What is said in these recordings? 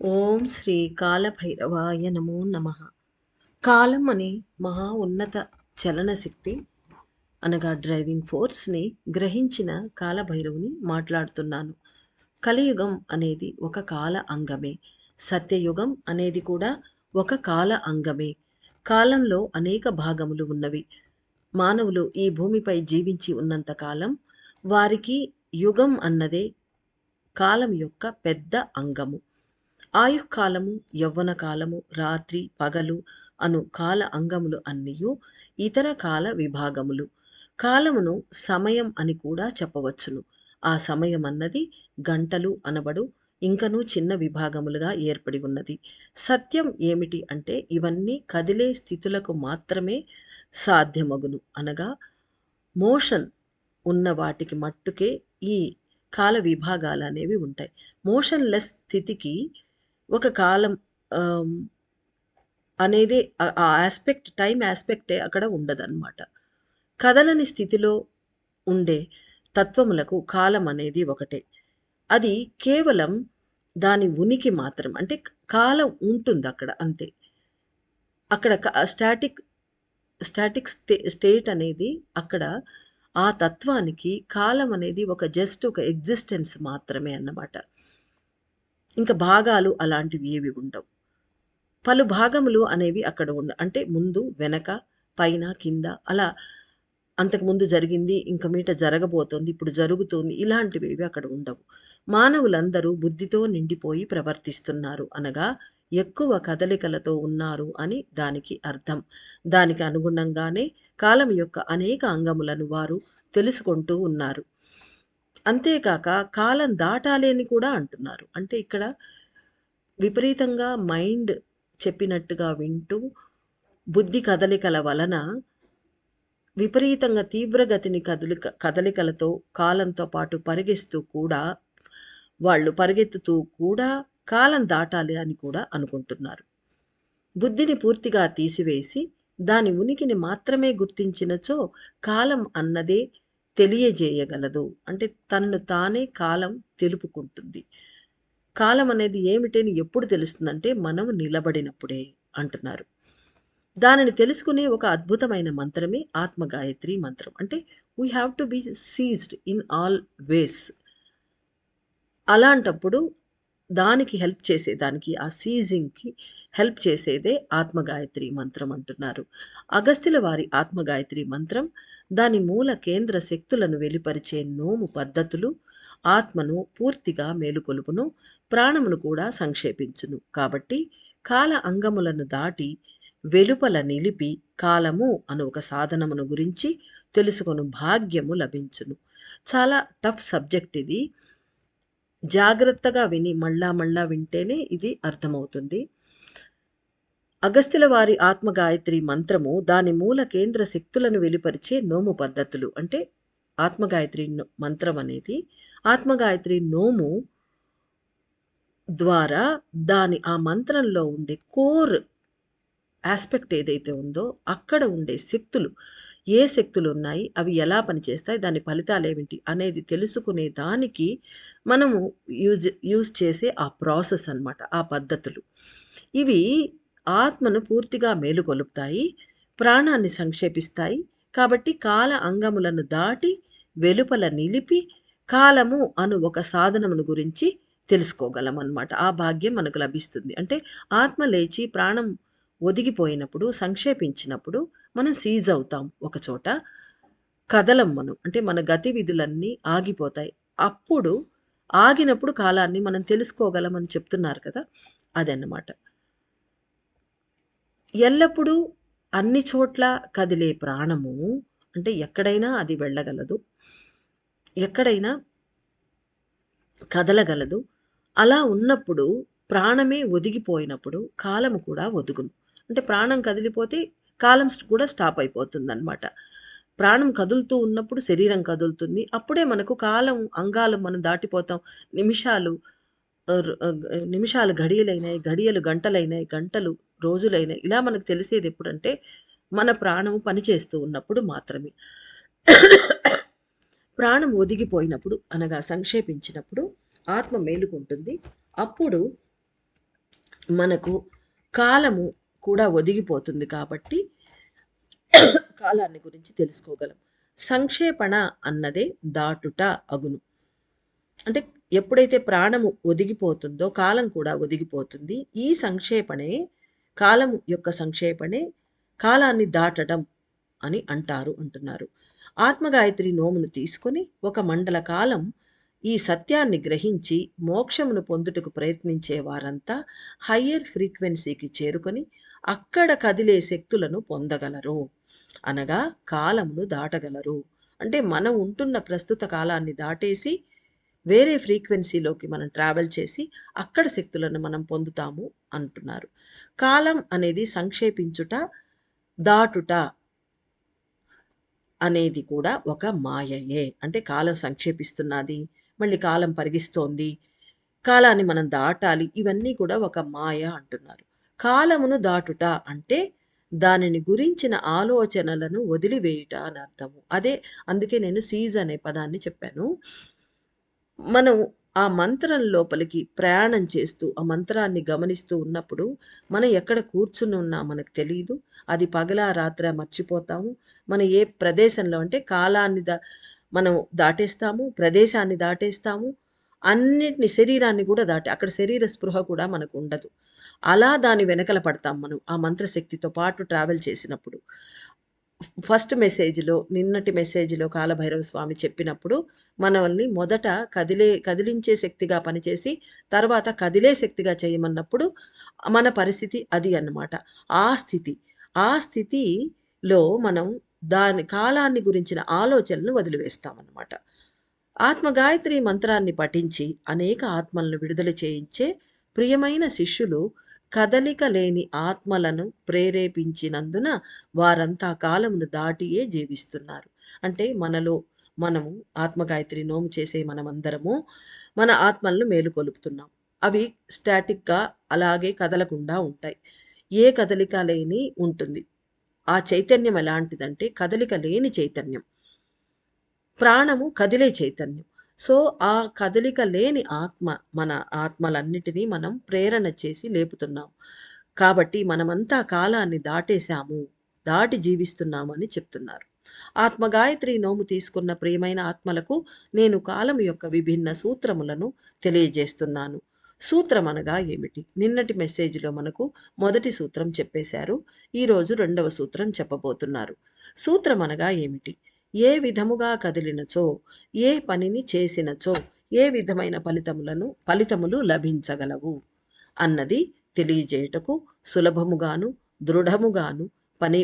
ఓం శ్రీ కాలభైరవాయ నమో నమః. కాలం అనే మహా ఉన్నత చలన శక్తి అనగా డ్రైవింగ్ ఫోర్స్ని గ్రహించిన కాలభైరవుని మాట్లాడుతున్నాను. కలియుగం అనేది ఒక కాల అంగమే. సత్యయుగం అనేది కూడా ఒక కాల అంగమే. కాలంలో అనేక భాగములు ఉన్నవి. మానవులు ఈ భూమిపై జీవించి ఉన్నంత కాలం వారికి యుగం అన్నదే కాలం యొక్క పెద్ద అంగము. ఆయుఃకాలము, యవ్వన కాలము, రాత్రి, పగలు అను కాల అంగములు అన్నియు ఇతర కాల విభాగములు. కాలమును సమయం అని కూడా చెప్పవచ్చును. ఆ సమయం అన్నది గంటలు అనబడు ఇంకనూ చిన్న విభాగములుగా ఏర్పడి ఉన్నది. సత్యం ఏమిటి అంటే ఇవన్నీ కదిలే స్థితులకు మాత్రమే సాధ్యమగును. అనగా మోషన్ ఉన్న వాటికి మట్టుకే ఈ కాల విభాగాలనేవి ఉంటాయి. మోషన్‌లెస్ స్థితికి ఒక కాలం ఆహ్, అనేదే ఆ యాస్పెక్ట్ టైమ్ యాస్పెక్టే అక్కడ ఉండదనమాట. కదలని స్థితిలో ఉండే తత్వములకు కాలం అనేది ఒకటే. అది కేవలం దాని ఉనికి మాత్రం. అంటే కాలం ఉంటుందక్కడ అంతే. అక్కడ స్టాటిక్ స్టేట్ అనేది అక్కడ ఆ తత్వానికి కాలం అనేది ఒక ఎగ్జిస్టెన్స్ మాత్రమే అన్నమాట. ఇంక భాగాలు అలాంటివి ఏవి ఉండవు. పలు భాగములు అనేవి అక్కడ అంటే ముందు, వెనక, పైన, కింద అలా అంతకుముందు జరిగింది, ఇంక మీట జరగబోతోంది, ఇప్పుడు జరుగుతోంది ఇలాంటివేవి అక్కడ ఉండవు. మానవులందరూ బుద్ధితో నిండిపోయి ప్రవర్తిస్తున్నారు. అనగా ఎక్కువ కదలికలతో ఉన్నారు అని దానికి అర్థం. దానికి అనుగుణంగానే కాలం యొక్క అనేక అంగములను వారు తెలుసుకుంటూ ఉన్నారు. అంతేకాక కాలం దాటాలి అని కూడా అంటున్నారు. అంటే ఇక్కడ విపరీతంగా మైండ్ చెప్పినట్టుగా వింటూ, బుద్ధి కదలికల వలన విపరీతంగా తీవ్రగతిని కదలికలతో కాలంతో పాటు పరిగెత్తుతూ కూడా కాలం దాటాలి అని కూడా అనుకుంటున్నారు. బుద్ధిని పూర్తిగా తీసివేసి, దాని ఉనికిని మాత్రమే గుర్తించినచో కాలం అన్నదే తెలియజేయగలదు. అంటే తనను తానే కాలం తెలుపుకుంటుంది. కాలం అనేది ఏమిటని ఎప్పుడు తెలుస్తుందంటే మనం నిలబడినప్పుడే అంటున్నారు. దానిని తెలుసుకునే ఒక అద్భుతమైన మంత్రమే ఆత్మగాయత్రి మంత్రం. అంటే we have to be seized in all వేస్. అలాంటప్పుడు దానికి ఆ సీజింగ్‌కి హెల్ప్ చేసేదే ఆత్మగాయత్రి మంత్రం అంటున్నారు. అగస్త్యుల వారి ఆత్మగాయత్రి మంత్రం దాని మూల కేంద్ర శక్తులను వెలిపరిచే నోము పద్ధతులు ఆత్మను పూర్తిగా మేలుకొలుపును, ప్రాణమును కూడా సంక్షేపించును. కాబట్టి కాల అంగములను దాటి వెలుపల నిలిపి కాలము అను ఒక సాధనమును గురించి తెలుసుకొను భాగ్యము లభించును. చాలా టఫ్ సబ్జెక్ట్ ఇది. జాగ్రత్తగా విని మళ్ళా మళ్ళా వింటేనే ఇది అర్థమవుతుంది. అగస్త్యుల వారి ఆత్మగాయత్రి మంత్రము దాని మూల కేంద్ర శక్తులను వెలుపరిచే నోము పద్ధతులు. అంటే ఆత్మగాయత్రి మంత్రం అనేది ఆత్మగాయత్రి నోము ద్వారా ఆ మంత్రంలో ఉండే కోర్ యాస్పెక్ట్ ఏదైతే ఉందో అక్కడ ఉండే శక్తులు, ఏ శక్తులు ఉన్నాయి, అవి ఎలా పనిచేస్తాయి, దాని ఫలితాలేమిటి అనేది తెలుసుకునే దానికి మనము యూజ్ చేసే ఆ ప్రాసెస్ అన్నమాట. ఆ పద్ధతులు. ఇవి ఆత్మను పూర్తిగా మేలుకొలుపుతాయి. ప్రాణాన్ని సంక్షేపిస్తాయి. కాబట్టి కాల అంగములను దాటి వెలుపల నిలిపి కాలము అను ఒక సాధనమును గురించి తెలుసుకోగలమన్నమాట. ఆ భాగ్యం మనకు లభిస్తుంది. అంటే ఆత్మ లేచి ప్రాణం ఒదిగిపోయినప్పుడు, సంక్షేపించినప్పుడు మనం సీజ్ అవుతాం ఒకచోట. కదలం మనం. అంటే మన గతివిధులన్నీ ఆగిపోతాయి. అప్పుడు ఆగినప్పుడు కాలాన్ని మనం తెలుసుకోగలమని చెప్తున్నారు కదా! అదన్నమాట. ఎల్లప్పుడూ అన్ని చోట్ల కదిలే ప్రాణము అంటే ఎక్కడైనా అది వెళ్ళగలదు. ఎక్కడైనా కదలగలదు. అలా ఉన్నప్పుడు ప్రాణమే ఒదిగిపోయినప్పుడు కాలము కూడా ఒదుగును. అంటే ప్రాణం కదిలిపోతే కాలం కూడా స్టాప్ అయిపోతుందనమాట. ప్రాణం కదులుతూ ఉన్నప్పుడు శరీరం కదులుతుంది. అప్పుడే మనకు కాలం అంగాలు మనం దాటిపోతాం. నిమిషాలు నిమిషాలు ఘడియలైనాయి, ఘడియలు గంటలైనాయి, గంటలు రోజులైనాయి. ఇలా మనకు తెలిసేదెప్పుడంటే మన ప్రాణము పనిచేస్తూ ఉన్నప్పుడు మాత్రమే. ప్రాణం ఒదిగిపోయినప్పుడు అనగా సంక్షేపించినప్పుడు ఆత్మ మేలుకుంటుంది. అప్పుడు మనకు కాలము కూడా ఒదిగిపోతుంది కాబట్టి కాలాన్ని గురించి తెలుసుకోగలం. సంక్షేపణ అన్నదే దాటుట అగును. అంటే ఎప్పుడైతే ప్రాణము ఒదిగిపోతుందో కాలం కూడా ఒదిగిపోతుంది. ఈ సంక్షేపణే కాలం యొక్క సంక్షేపణే కాలాన్ని దాటడం అని అంటారు అంటున్నారు. ఆత్మగాయత్రి నోమును తీసుకొని ఒక మండల కాలం ఈ సత్యాన్ని గ్రహించి మోక్షమును పొందుటకు ప్రయత్నించే వారంతా హయ్యర్ ఫ్రీక్వెన్సీకి చేరుకొని అక్కడ కదిలే శక్తులను పొందగలరు. అనగా కాలమును దాటగలరు. అంటే మనం ఉంటున్న ప్రస్తుత కాలాన్ని దాటేసి వేరే ఫ్రీక్వెన్సీలోకి మనం ట్రావెల్ చేసి అక్కడ శక్తులను మనం పొందుతాము అంటున్నారు. కాలం అనేది సంక్షేపించుట, దాటుట అనేది కూడా ఒక మాయయే. అంటే కాలం సంక్షేపిస్తున్నది, మళ్ళీ కాలం పరిగిస్తోంది, కాలాన్ని మనం దాటాలి. ఇవన్నీ కూడా ఒక మాయ అంటున్నారు. కాలమును దాటుట అంటే దానిని గురించిన ఆలోచనలను వదిలివేయుట అని అర్థము. అదే అందుకే నేను సీజ్ అనే పదాన్ని చెప్పాను. మనం ఆ మంత్రం లోపలికి ప్రయాణం చేస్తూ, ఆ మంత్రాన్ని గమనిస్తూ ఉన్నప్పుడు, మనం ఎక్కడ కూర్చుని ఉన్నా మనకు తెలీదు. అది పగలా, రాత్రా మర్చిపోతాము. మనం ఏ ప్రదేశంలో అంటే కాలాన్ని మనం దాటేస్తాము, ప్రదేశాన్ని దాటేస్తాము. అన్నిటిని శరీరాన్ని కూడా అక్కడ శరీర స్పృహ కూడా మనకు ఉండదు. అలా దాని వెనకల పడతాం మనం. ఆ మంత్రశక్తితో పాటు ట్రావెల్ చేసినప్పుడు. ఫస్ట్ మెసేజ్‌లో నిన్నటి మెసేజ్‌లో కాలభైరవ స్వామి చెప్పినప్పుడు మనల్ని మొదట కదిలించే శక్తిగా పనిచేసి, తర్వాత కదిలే శక్తిగా చేయమన్నప్పుడు మన పరిస్థితి అది అన్నమాట. ఆ స్థితి. ఆ స్థితిలో మనం దాని కాలాన్ని గురించిన ఆలోచనలను వదిలివేస్తామన్నమాట. ఆత్మగాయత్రి మంత్రాన్ని పఠించి అనేక ఆత్మలను విడుదల చేయించే ప్రియమైన శిష్యులు కదలిక లేని ఆత్మలను ప్రేరేపించినందున వారంతా కాలమును దాటియే జీవిస్తున్నారు. అంటే మనలో మనము ఆత్మగాయత్రి నోము చేసే మనమందరము మన ఆత్మలను మేలుకొలుపుతున్నాం. అవి స్టాటిక్‌గా అలాగే కదలకుండా ఉంటాయి. ఏ కదలిక లేని ఉంటుంది. ఆ చైతన్యం ఎలాంటిదంటే కదలిక లేని చైతన్యం. ప్రాణము కదిలే చైతన్యం. సో, ఆ కదలిక లేని ఆత్మ మన ఆత్మలన్నిటినీ మనం ప్రేరణ చేసి లేపుతున్నాం. కాబట్టి మనమంతా కాలాన్ని దాటేశాము. దాటి జీవిస్తున్నామని చెప్తున్నారు. ఆత్మగాయత్రి నోము తీసుకున్న ప్రియమైన ఆత్మలకు నేను కాలం యొక్క విభిన్న సూత్రములను తెలియజేస్తున్నాను. సూత్రం అనగా ఏమిటి? నిన్నటి మెసేజ్‌లో మనకు మొదటి సూత్రం చెప్పేశారు. ఈరోజు రెండవ సూత్రం చెప్పబోతున్నారు. సూత్రం అనగా ఏమిటి? ఏ విధముగా కదిలినచో, ఏ పనిని చేసినచో, ఏ విధమైన ఫలితములు లభించగలవు అన్నది తెలియజేయుటకు సులభముగాను, దృఢముగాను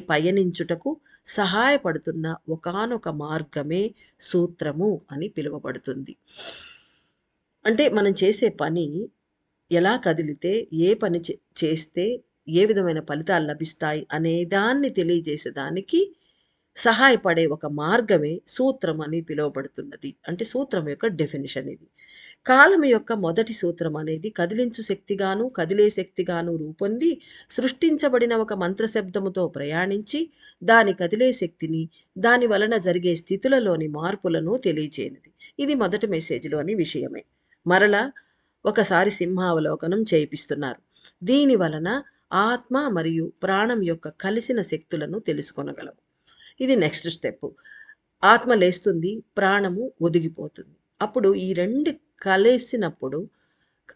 పయనించుటకు సహాయపడుతున్న ఒకానొక మార్గమే సూత్రము అని పిలువబడుతుంది. అంటే మనం చేసే పని ఎలా కదిలితే, ఏ పని చేస్తే ఏ విధమైన ఫలితాలు లభిస్తాయి అనే దాన్ని తెలియజేసేదానికి సహాయపడే ఒక మార్గమే సూత్రం అని పిలువబడుతున్నది. అంటే సూత్రం యొక్క డెఫినిషన్ ఇది. కాలం యొక్క మొదటి సూత్రం అనేది కదిలించు శక్తిగాను, కదిలే శక్తిగాను రూపొంది సృష్టించబడిన ఒక మంత్రశబ్దముతో ప్రయాణించి దాని కదిలే శక్తిని, దాని వలన జరిగే స్థితులలోని మార్పులను తెలియచేయనిది. ఇది మొదటి మెసేజ్‌లోని విషయమే. మరలా ఒకసారి సింహావలోకనం చేయిపిస్తున్నారు. దీని వలన ఆత్మ మరియు ప్రాణం యొక్క కలిసిన శక్తులను తెలుసుకొనగలము. ఇది నెక్స్ట్ స్టెప్. ఆత్మ లేస్తుంది, ప్రాణము ఒదిగిపోతుంది. అప్పుడు ఈ 2 కలిసినప్పుడు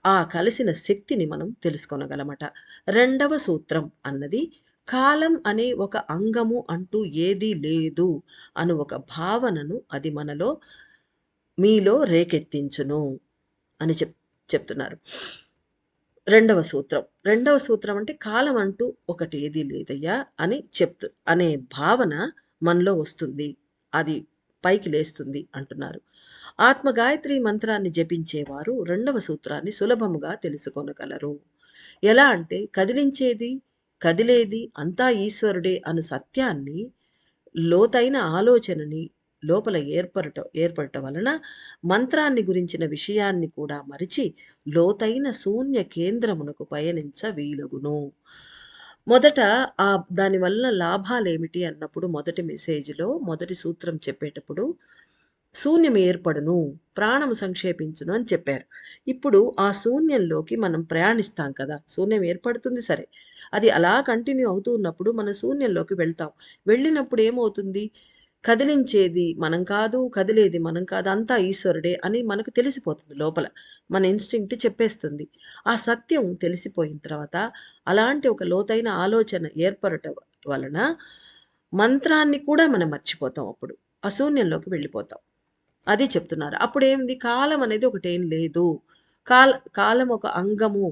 ఆ కలిసిన శక్తిని మనం తెలుసుకొనగలమట. రెండవ సూత్రం అన్నది కాలం అనే ఒక అంగము అంటూ ఏదీ లేదు అను ఒక భావనను అది మీలో రేకెత్తించును అని చెప్తున్నారు. రెండవ సూత్రం. రెండవ సూత్రం అంటే కాలం అంటూ ఒకటి ఏదీ లేదయ్యా అని అనే భావన మనలో వస్తుంది. అది పైకి లేస్తుంది అంటున్నారు. ఆత్మగాయత్రి మంత్రాన్ని జపించేవారు రెండవ సూత్రాన్ని సులభముగా తెలుసుకొనగలరు. ఎలా అంటే కదిలించేది, కదిలేది అంతా ఈశ్వరుడే అను సత్యాన్ని, లోతైన ఆలోచనని లోపల ఏర్పడటం వలన మంత్రాన్ని గురించిన విషయాన్ని కూడా మరిచి లోతైన శూన్య కేంద్రమునకు పయనించ వీలగును. మొదట దానివల్ల లాభాలేమిటి అన్నప్పుడు మొదటి మెసేజ్‌లో మొదటి సూత్రం చెప్పేటప్పుడు శూన్యం ఏర్పడును, ప్రాణము సంక్షేపించును అని చెప్పారు. ఇప్పుడు ఆ శూన్యంలోకి మనం ప్రయాణిస్తాం కదా! శూన్యం ఏర్పడుతుంది సరే. అది అలా కంటిన్యూ అవుతూ ఉన్నప్పుడు మనం శూన్యంలోకి వెళ్తాం. వెళ్ళినప్పుడు ఏమవుతుంది? కదిలించేది మనం కాదు, కదిలేది మనం కాదు, అంతా ఈశ్వరుడే అని మనకు తెలిసిపోతుంది లోపల. మన ఇన్‌స్టింక్ట్ చెప్పేస్తుంది. ఆ సత్యం తెలిసిపోయిన తర్వాత అలాంటి ఒక లోతైన ఆలోచన ఏర్పడటం వలన మంత్రాన్ని కూడా మనం మర్చిపోతాం అప్పుడు. అశూన్యంలోకి వెళ్ళిపోతాం. అది చెప్తున్నారు. అప్పుడేంది కాలం అనేది ఒకటేం లేదు. కాల కాలం ఒక అంగము,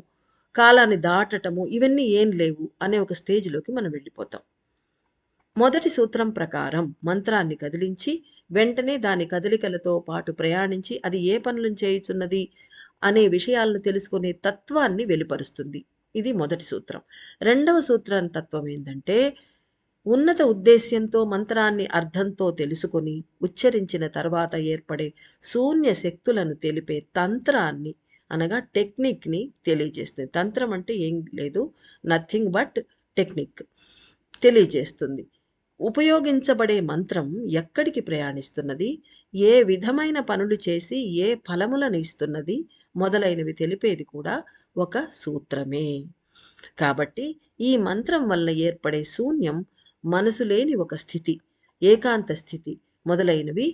కాలాన్ని దాటటము ఇవన్నీ ఏం లేవు అనే ఒక స్టేజ్‌లోకి మనం వెళ్ళిపోతాం. మొదటి సూత్రం ప్రకారం మంత్రాన్ని కదిలించి, వెంటనే దాని కదలికలతో పాటు ప్రయాణించి అది ఏ పనులను చేయుచున్నది అనే విషయాలను తెలుసుకునే తత్వాన్ని వెలుపరుస్తుంది. ఇది మొదటి సూత్రం. రెండవ సూత్రం తత్వం ఏందంటే ఉన్నత ఉద్దేశ్యంతో మంత్రాన్ని అర్థంతో తెలుసుకొని ఉచ్చరించిన తర్వాత ఏర్పడే శూన్య శక్తులను తెలిపే తంత్రాన్ని అనగా టెక్నిక్‌ని తెలియజేస్తుంది. తంత్రం అంటే ఏం లేదు. నథింగ్ బట్ టెక్నిక్ తెలియజేస్తుంది. ఉపయోగించబడే మంత్రం ఎక్కడికి ప్రయాణిస్తున్నది? ఏ విధమైన పనులు చేసి ఏ ఫలములను ఇస్తున్నది? మొదలైనవి తెలిపేది కూడా ఒక సూత్రమే. కాబట్టి ఈ మంత్రం వలన ఏర్పడే శూన్యం మనసు లేని ఒక స్థితి, ఏకాంత స్థితి మొదలైనవి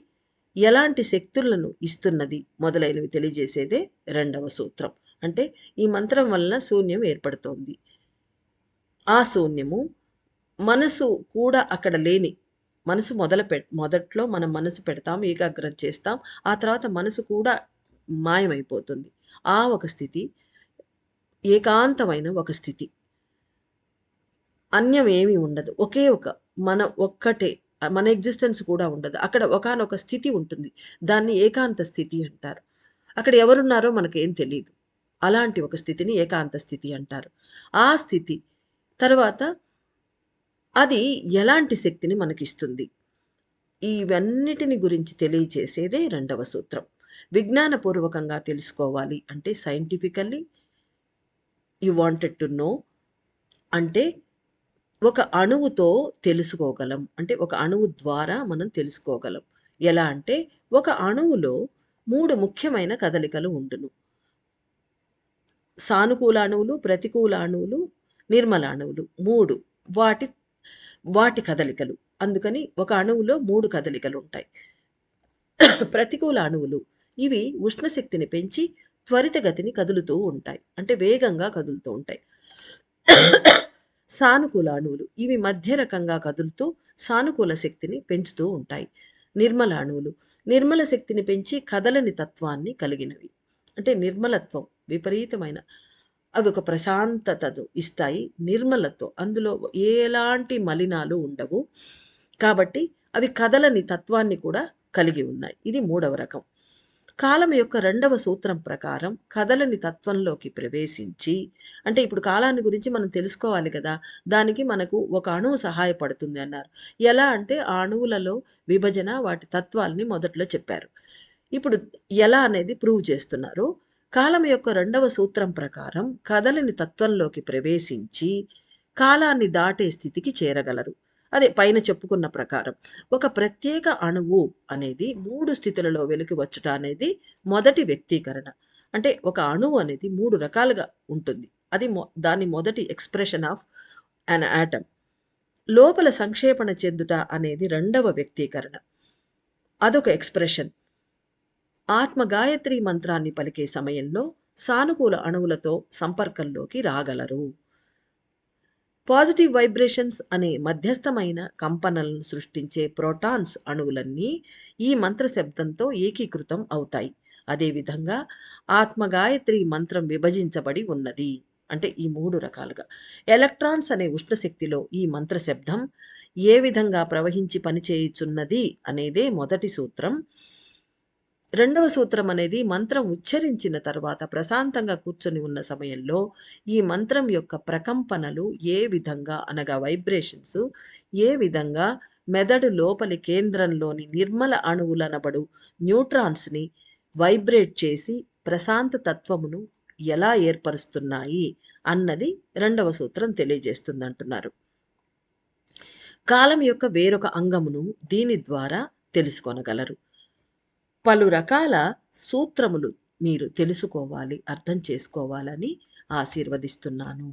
ఎలాంటి శక్తులను ఇస్తున్నది మొదలైనవి తెలియజేసేదే రెండవ సూత్రం. అంటే ఈ మంత్రం వలన శూన్యం ఏర్పడుతోంది. ఆ శూన్యము మనసు కూడా అక్కడ లేని మనసు మొదట్లో మనం మనసు పెడతాం, ఏకాగ్రం చేస్తాం. ఆ తర్వాత మనసు కూడా మాయమైపోతుంది. ఆ ఒక స్థితి ఏకాంతమైన ఒక స్థితి. అన్యం ఏమీ ఉండదు. ఒకే ఒక మన ఒక్కటే. మన ఎగ్జిస్టెన్స్ కూడా ఉండదు. అక్కడ ఒకానొక స్థితి ఉంటుంది. దాన్ని ఏకాంత స్థితి అంటారు. అక్కడ ఎవరున్నారో మనకేం తెలీదు. అలాంటి ఒక స్థితిని ఏకాంత స్థితి అంటారు. ఆ స్థితి తర్వాత అది ఎలాంటి శక్తిని మనకిస్తుంది? ఇవన్నిటిని గురించి తెలియచేసేదే రెండవ సూత్రం. విజ్ఞానపూర్వకంగా తెలుసుకోవాలి అంటే scientifically you wanted to know అంటే ఒక అణువుతో తెలుసుకోగలం. అంటే ఒక అణువు ద్వారా మనం తెలుసుకోగలం. ఎలా అంటే ఒక అణువులో 3 ముఖ్యమైన కదలికలు ఉండును. సానుకూల అణువులు, ప్రతికూల అణువులు, నిర్మల అణువులు 3 వాటి వాటి కదలికలు. అందుకని ఒక అణువులో 3 కదలికలుంటాయి. ప్రతికూల అణువులు ఇవి ఉష్ణశక్తిని పెంచి త్వరితగతిని కదులుతూ ఉంటాయి. అంటే వేగంగా కదులుతూ ఉంటాయి. సానుకూల అణువులు ఇవి మధ్య రకంగా కదులుతూ సానుకూల శక్తిని పెంచుతూ ఉంటాయి. నిర్మల అణువులు నిర్మల శక్తిని పెంచి కదలని తత్వాన్ని కలిగినవి. అంటే నిర్మలత్వం విపరీతమైన అవి ఒక ప్రశాంతతను ఇస్తాయి. నిర్మలత్వం అందులో ఎలాంటి మలినాలు ఉండవు. కాబట్టి అవి కదలని తత్వాన్ని కూడా కలిగి ఉన్నాయి. ఇది మూడవ రకం. కాలం యొక్క రెండవ సూత్రం ప్రకారం కదలని తత్వంలోకి ప్రవేశించి అంటే ఇప్పుడు కాలాన్ని గురించి మనం తెలుసుకోవాలి కదా! దానికి మనకు ఒక అణువు సహాయపడుతుంది అన్నారు. ఎలా అంటే ఆ అణువులలో విభజన వాటి తత్వాల్ని మొదట్లో చెప్పారు. ఇప్పుడు ఎలా అనేది ప్రూవ్ చేస్తున్నారు. కాలం యొక్క రెండవ సూత్రం ప్రకారం కదలని తత్వంలోకి ప్రవేశించి కాలాన్ని దాటే స్థితికి చేరగలరు. అదే పైన చెప్పుకున్న ప్రకారం. ఒక ప్రత్యేక అణువు అనేది 3 స్థితులలో వెలికి వచ్చుట అనేది మొదటి వ్యక్తీకరణ. అంటే ఒక అణువు అనేది 3 రకాలుగా ఉంటుంది. అది దాని మొదటి ఎక్స్‌ప్రెషన్ ఆఫ్ యాన్ ఆటమ్. లోపల సంక్షేపణ చెందుట అనేది రెండవ వ్యక్తీకరణ. అదొక ఎక్స్‌ప్రెషన్. ఆత్మ గాయత్రి మంత్రాన్ని పలికే సమయంలో సానుకూల అణువులతో సంపర్కంలోకి రాగలరు. పాజిటివ్ వైబ్రేషన్స్ అనే మధ్యస్థమైన కంపనలను సృష్టించే ప్రోటాన్స్ అణువులన్నీ ఈ మంత్ర శబ్దంతో ఏకీకృతం అవుతాయి. అదేవిధంగా ఆత్మగాయత్రి మంత్రం విభజించబడి ఉన్నది. అంటే ఈ 3 రకాలుగా. ఎలక్ట్రాన్స్ అనే ఉష్ణశక్తిలో ఈ మంత్ర శబ్దం ఏ విధంగా ప్రవహించి పనిచేయుచున్నది అనేదే మొదటి సూత్రం. రెండవ సూత్రం అనేది మంత్రం ఉచ్చరించిన తర్వాత ప్రశాంతంగా కూర్చొని ఉన్న సమయంలో ఈ మంత్రం యొక్క ప్రకంపనలు ఏ విధంగా అనగా వైబ్రేషన్స్ ఏ విధంగా మెదడు లోపలి కేంద్రంలోని నిర్మల అణువులనబడు న్యూట్రాన్స్ని వైబ్రేట్ చేసి ప్రశాంత తత్వమును ఎలా ఏర్పరుస్తున్నాయి అన్నది రెండవ సూత్రం తెలియజేస్తుంది అంటున్నారు. కాలం యొక్క వేరొక అంగమును దీని ద్వారా తెలుసుకొనగలరు. పలు రకాల సూత్రములు మీరు తెలుసుకోవాలి, అర్థం చేసుకోవాలని ఆశీర్వదిస్తున్నాను.